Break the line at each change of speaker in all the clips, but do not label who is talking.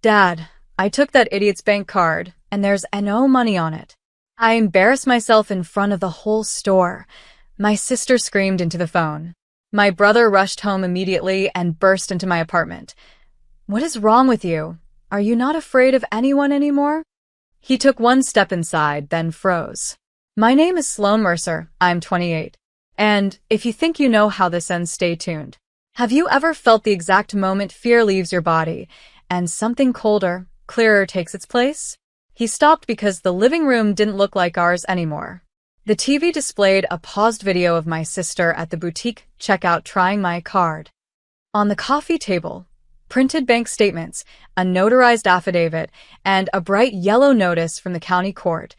Dad, I took that idiot's bank card, and there's no money on it. I embarrassed myself in front of the whole store. My sister screamed into the phone. My brother rushed home immediately and burst into my apartment. What is wrong with you? Are you not afraid of anyone anymore? He took one step inside, then froze. My name is Sloan Mercer. I'm 28. And if you think you know how this ends, stay tuned. Have you ever felt the exact moment fear leaves your body and something colder, clearer takes its place? He stopped because the living room didn't look like ours anymore. The TV displayed a paused video of my sister at the boutique checkout trying my card. On the coffee table, printed bank statements, a notarized affidavit, and a bright yellow notice from the county court.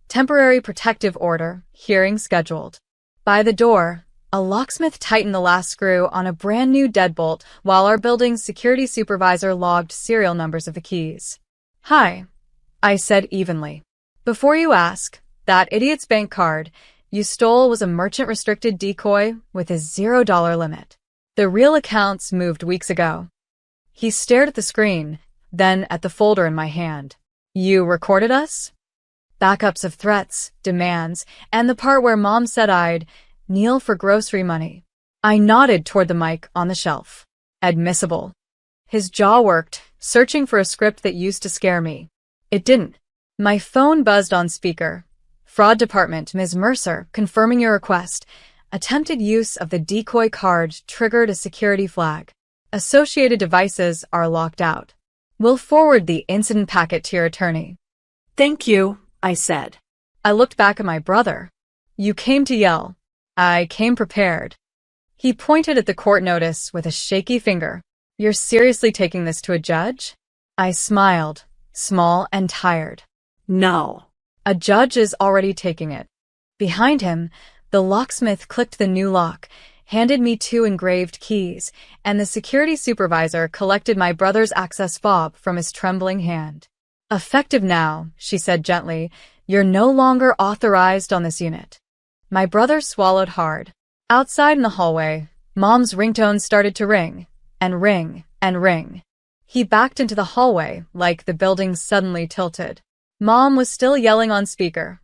Temporary protective order, hearing scheduled. By the door, a locksmith tightened the last screw on a brand new deadbolt while our building's security supervisor logged serial numbers of the keys. Hi, I said evenly. Before you ask, that idiot's bank card you stole was a merchant-restricted decoy with a $0 limit. The real accounts moved weeks ago. He stared at the screen, then at the folder in my hand. You recorded us? Backups of threats, demands, and the part where Mom said I'd kneel for grocery money. I nodded toward the mic on the shelf. Admissible. His jaw worked, searching for a script that used to scare me. It didn't. My phone buzzed on speaker. Fraud Department, Ms. Mercer, confirming your request. Attempted use of the decoy card triggered a security flag. Associated devices are locked out. We'll forward the incident packet to your attorney.
Thank you, I said.
I looked back at my brother. You came to yell. I came prepared. He pointed at the court notice with a shaky finger. You're seriously taking this to a judge? I smiled, small and tired.
No.
A judge is already taking it. Behind him, the locksmith clicked the new lock, handed me 2 engraved keys, and the security supervisor collected my brother's access fob from his trembling hand. Effective now, she said gently. You're no longer authorized on this unit. My brother swallowed hard. Outside in the hallway, Mom's ringtone started to ring, and ring, and ring. He backed into the hallway like the building suddenly tilted. Mom was still yelling on speaker.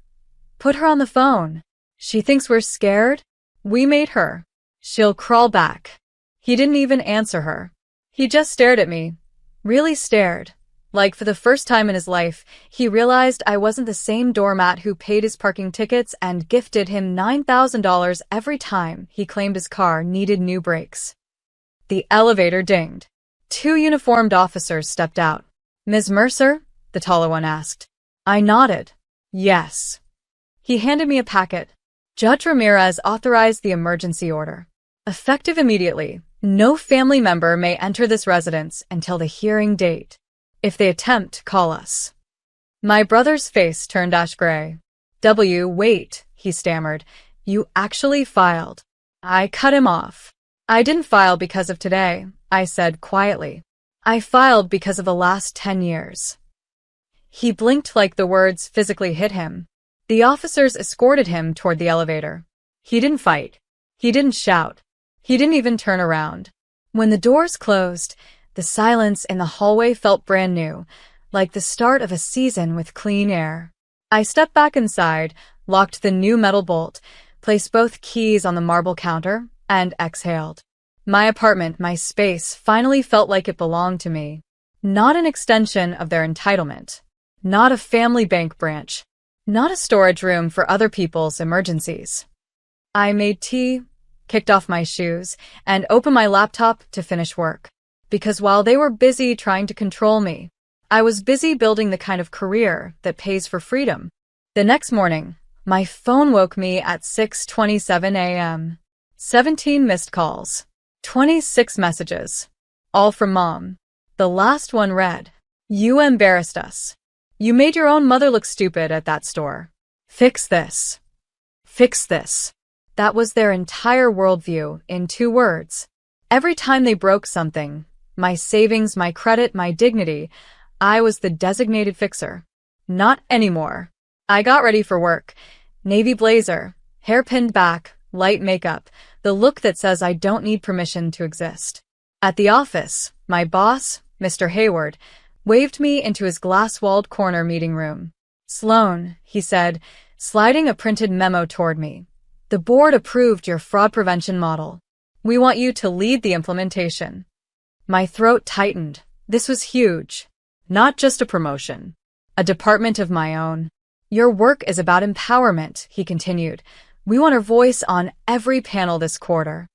Put her on the phone. She thinks we're scared? We made her. She'll crawl back. He didn't even answer her. He just stared at me. Really stared. Like for the first time in his life, he realized I wasn't the same doormat who paid his parking tickets and gifted him $9,000 every time he claimed his car needed new brakes. The elevator dinged. 2 uniformed officers stepped out. Ms. Mercer? The taller one asked. I nodded. Yes. He handed me a packet. Judge Ramirez authorized the emergency order. Effective immediately, no family member may enter this residence until the hearing date. If they attempt, call us. My brother's face turned ash gray. Wait, he stammered. You actually filed. I cut him off. I didn't file because of today, I said quietly. I filed because of the last 10 years. He blinked like the words physically hit him. The officers escorted him toward the elevator. He didn't fight. He didn't shout. He didn't even turn around. When the doors closed, the silence in the hallway felt brand new, like the start of a season with clean air. I stepped back inside, locked the new metal bolt, placed both keys on the marble counter, and exhaled. My apartment, my space, finally felt like it belonged to me. Not an extension of their entitlement. Not a family bank branch. Not a storage room for other people's emergencies. I made tea, kicked off my shoes, and opened my laptop to finish work. Because while they were busy trying to control me, I was busy building the kind of career that pays for freedom. The next morning, my phone woke me at 6:27 a.m. 17 missed calls. 26 messages. All from Mom. The last one read, You embarrassed us. You made your own mother look stupid at that store. Fix this. Fix this. That was their entire worldview in 2 words. Every time they broke something, my savings, my credit, my dignity, I was the designated fixer. Not anymore. I got ready for work. Navy blazer, hair pinned back, light makeup, the look that says I don't need permission to exist. At the office, my boss, Mr. Hayward, waved me into his glass-walled corner meeting room. "Sloan," he said, sliding a printed memo toward me. "The board approved your fraud prevention model. We want you to lead the implementation." My throat tightened. This was huge. Not just a promotion. A department of my own. "Your work is about empowerment," he continued. "We want our voice on every panel this quarter."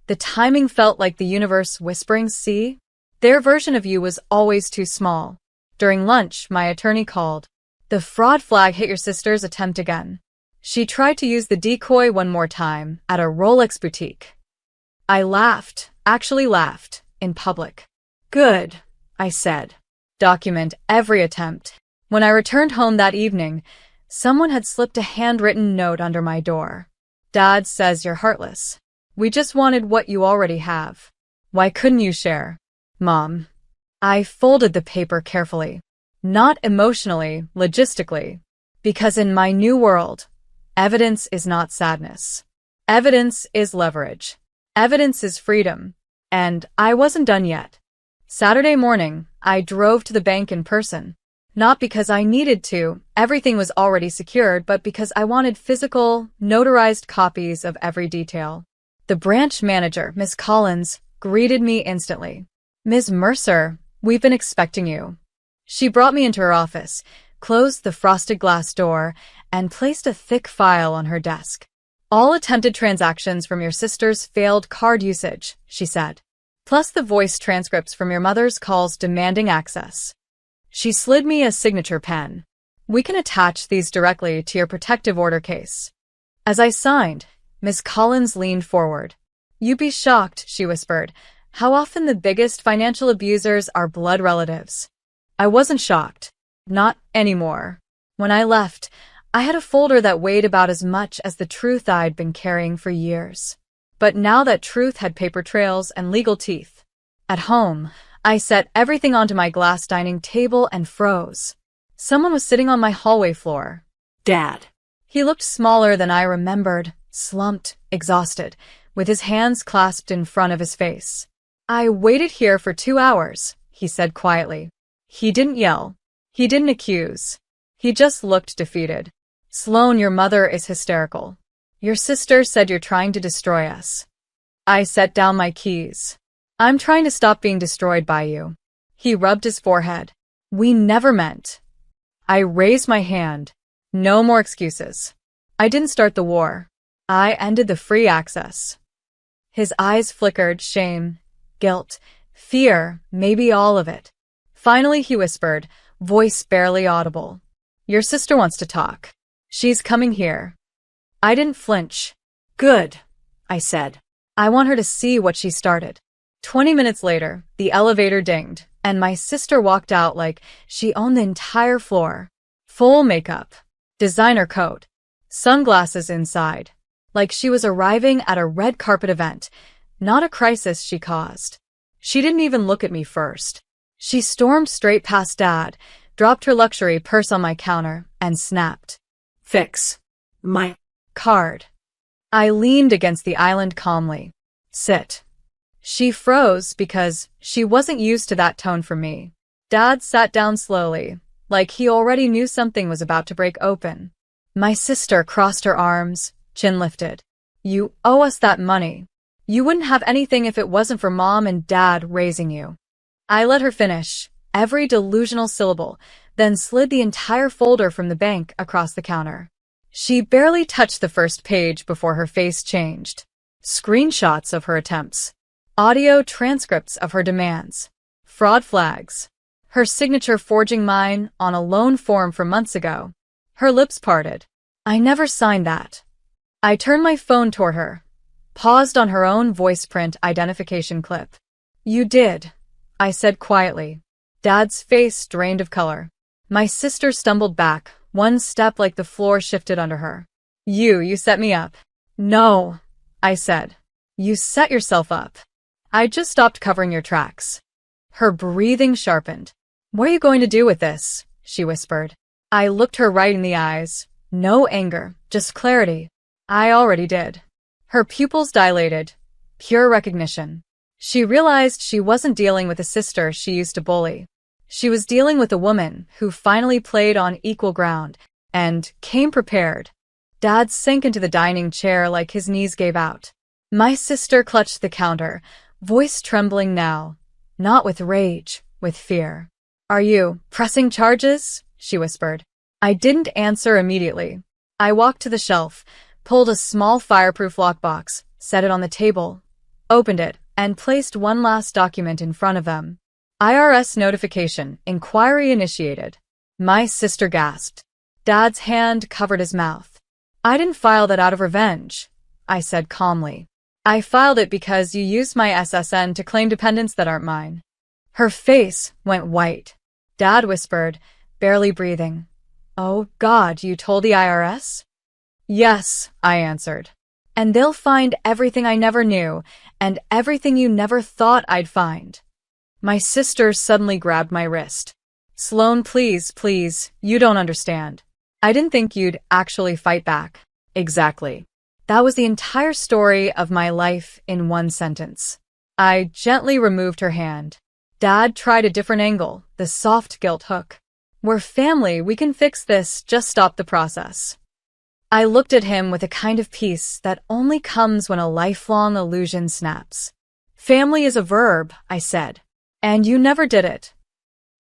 The timing felt like the universe whispering, "See? Their version of you was always too small." During lunch, my attorney called. "The fraud flag hit your sister's attempt again. She tried to use the decoy one more time at a Rolex boutique." I laughed, actually laughed, in public. "Good," I said. "Document every attempt." When I returned home that evening, someone had slipped a handwritten note under my door. "Dad says you're heartless. We just wanted what you already have. Why couldn't you share?" "Mom." I folded the paper carefully. Not emotionally, logistically. Because in my new world, evidence is not sadness. Evidence is leverage. Evidence is freedom. And I wasn't done yet. Saturday morning, I drove to the bank in person. Not because I needed to, everything was already secured, but because I wanted physical, notarized copies of every detail. The branch manager, Miss Collins, greeted me instantly. "Ms. Mercer, we've been expecting you." She brought me into her office, closed the frosted glass door, and placed a thick file on her desk. "All attempted transactions from your sister's failed card usage," she said, "plus the voice transcripts from your mother's calls demanding access." She slid me a signature pen. "We can attach these directly to your protective order case." As I signed, Miss Collins leaned forward. "You'd be shocked," she whispered, "how often the biggest financial abusers are blood relatives." I wasn't shocked. Not anymore. When I left, I had a folder that weighed about as much as the truth I'd been carrying for years. But now that truth had paper trails and legal teeth. At home, I set everything onto my glass dining table and froze. Someone was sitting on my hallway floor.
Dad.
He looked smaller than I remembered, slumped, exhausted, with his hands clasped in front of his face. "I waited here for 2 hours, he said quietly. He didn't yell. He didn't accuse. He just looked defeated. "Sloan, your mother is hysterical. Your sister said you're trying to destroy us." I set down my keys. "I'm trying to stop being destroyed by you." He rubbed his forehead. "We never meant." I raised my hand. "No more excuses. I didn't start the war. I ended the free access." His eyes flickered, shame, guilt, fear, maybe all of it. Finally he whispered, voice barely audible. "Your sister wants to talk. She's coming here." I didn't flinch. "Good," I said. "I want her to see what she started." 20 minutes later, the elevator dinged, and my sister walked out like she owned the entire floor. Full makeup, designer coat, sunglasses inside, like she was arriving at a red carpet event, not a crisis she caused. She didn't even look at me first. She stormed straight past Dad, dropped her luxury purse on my counter, and snapped.
"Fix my
card." I leaned against the island calmly. "Sit." She froze because she wasn't used to that tone from me. Dad sat down slowly, like he already knew something was about to break open. My sister crossed her arms, chin lifted. "You owe us that money. You wouldn't have anything if it wasn't for Mom and Dad raising you." I let her finish, every delusional syllable, then slid the entire folder from the bank across the counter. She barely touched the first page before her face changed. Screenshots of her attempts. Audio transcripts of her demands. Fraud flags. Her signature forging mine on a loan form from months ago. Her lips parted. "I never signed that." I turned my phone toward her. Paused on her own voice print identification clip. "You did," I said quietly. Dad's face drained of color. My sister stumbled back, one step like the floor shifted under her. You set me up." "No," I said. "You set yourself up. I just stopped covering your tracks." Her breathing sharpened. "What are you going to do with this?" she whispered. I looked her right in the eyes. No anger, just clarity. I already did. Her pupils dilated. Pure recognition. She realized she wasn't dealing with a sister she used to bully. She was dealing with a woman who finally played on equal ground and came prepared. Dad sank into the dining chair like his knees gave out. My sister clutched the counter, voice trembling now, not with rage, with fear. "Are you pressing charges?" she whispered. I didn't answer immediately. I walked to the shelf, pulled a small fireproof lockbox, set it on the table, opened it, and placed one last document in front of them. IRS notification, inquiry initiated. My sister gasped. Dad's hand covered his mouth. "I didn't file that out of revenge," I said calmly. "I filed it because you used my SSN to claim dependents that aren't mine." Her face went white. Dad whispered, barely breathing, "Oh God, you told the IRS?" "Yes," I answered. "And they'll find everything I never knew, and everything you never thought I'd find." My sister suddenly grabbed my wrist. "Sloan, please, please, you don't understand. I didn't think you'd actually fight back." Exactly. That was the entire story of my life in one sentence. I gently removed her hand. Dad tried a different angle, the soft guilt hook. "We're family, we can fix this, just stop the process." I looked at him with a kind of peace that only comes when a lifelong illusion snaps. "Family is a verb," I said, "and you never did it."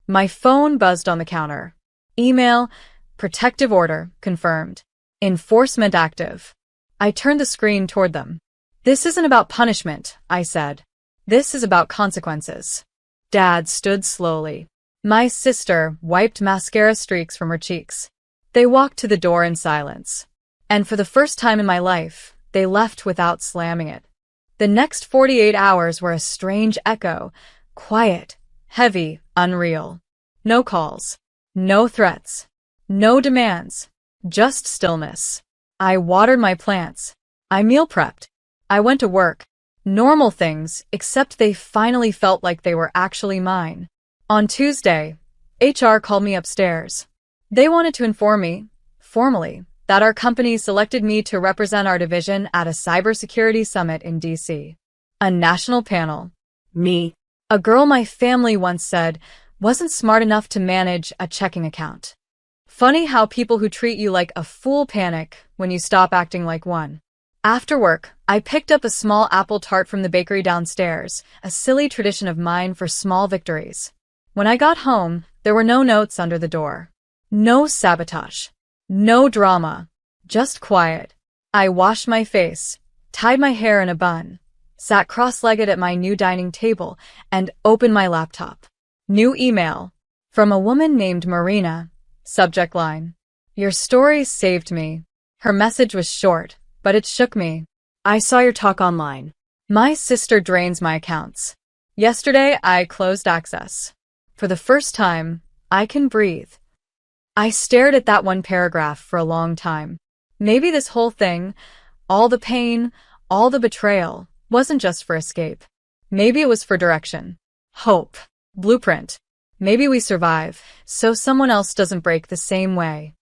My phone buzzed on the counter. Email, protective order, confirmed. Enforcement active. I turned the screen toward them. "This isn't about punishment," I said. "This is about consequences." Dad stood slowly. My sister wiped mascara streaks from her cheeks. They walked to the door in silence. And for the first time in my life, they left without slamming it. The next 48 hours were a strange echo, quiet, heavy, unreal. No calls, no threats, no demands, just stillness. I watered my plants. I meal prepped. I went to work. Normal things, except they finally felt like they were actually mine. On Tuesday, HR called me upstairs. They wanted to inform me, formally, that our company selected me to represent our division at a cybersecurity summit in DC. A national panel.
Me.
A girl my family once said wasn't smart enough to manage a checking account. Funny how people who treat you like a fool panic when you stop acting like one. After work, I picked up a small apple tart from the bakery downstairs, a silly tradition of mine for small victories. When I got home, there were no notes under the door. No sabotage. No drama. Just quiet. I washed my face, tied my hair in a bun, sat cross-legged at my new dining table, and opened my laptop. New email. From a woman named Marina. Subject line. "Your story saved me." Her message was short, but it shook me.
I saw your talk online.
My sister drains my accounts. Yesterday, I closed access. For the first time, I can breathe. I stared at that one paragraph for a long time. Maybe this whole thing, all the pain, all the betrayal, wasn't just for escape. Maybe it was for direction, hope, blueprint. Maybe we survive, so someone else doesn't break the same way.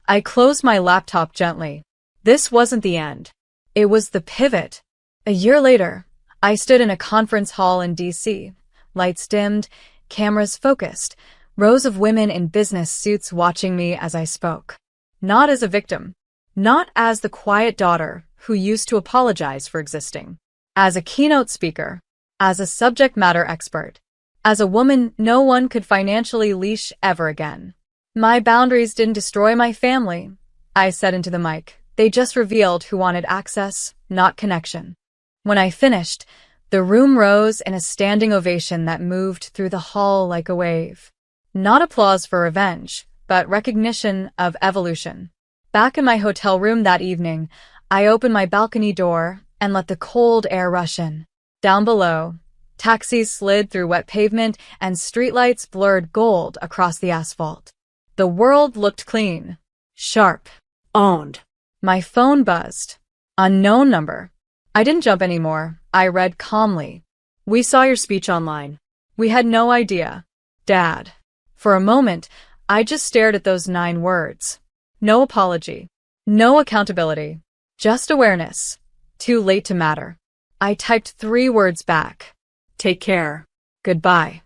I closed my laptop gently. This wasn't the end. It was the pivot. A year later, I stood in a conference hall in DC. Lights dimmed, cameras focused, rows of women in business suits watching me as I spoke. Not as a victim. Not as the quiet daughter who used to apologize for existing. As a keynote speaker. As a subject matter expert. As a woman no one could financially leash ever again. My boundaries didn't destroy my family, I said into the mic. They just revealed who wanted access, not connection. When I finished, the room rose in a standing ovation that moved through the hall like a wave. Not applause for revenge, but recognition of evolution. Back in my hotel room that evening, I opened my balcony door and let the cold air rush in. Down below, taxis slid through wet pavement and streetlights blurred gold across the asphalt. The world looked clean, sharp,
Owned.
My phone buzzed. Unknown number. I didn't jump anymore. I read calmly. "We saw your speech online. We had no idea. Dad." For a moment, I just stared at those 9 words. No apology. No accountability. Just awareness. Too late to matter. I typed 3 words back. "Take care. Goodbye."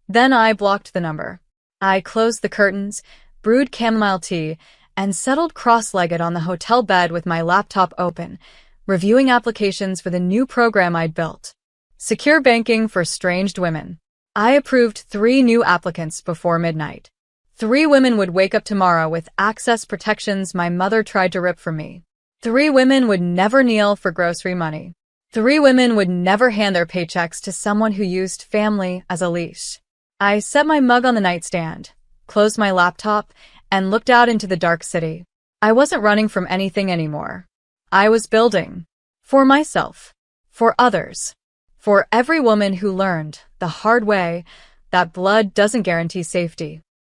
Then I blocked the number. I closed the curtains, brewed chamomile tea, and settled cross-legged on the hotel bed with my laptop open, reviewing applications for the new program I'd built. Secure banking for estranged women. I approved 3 new applicants before midnight. 3 women would wake up tomorrow with access protections my mother tried to rip from me. 3 women would never kneel for grocery money. 3 women would never hand their paychecks to someone who used family as a leash. I set my mug on the nightstand, closed my laptop, and looked out into the dark city. I wasn't running from anything anymore. I was building. For myself. For others. For every woman who learned, the hard way, that blood doesn't guarantee safety.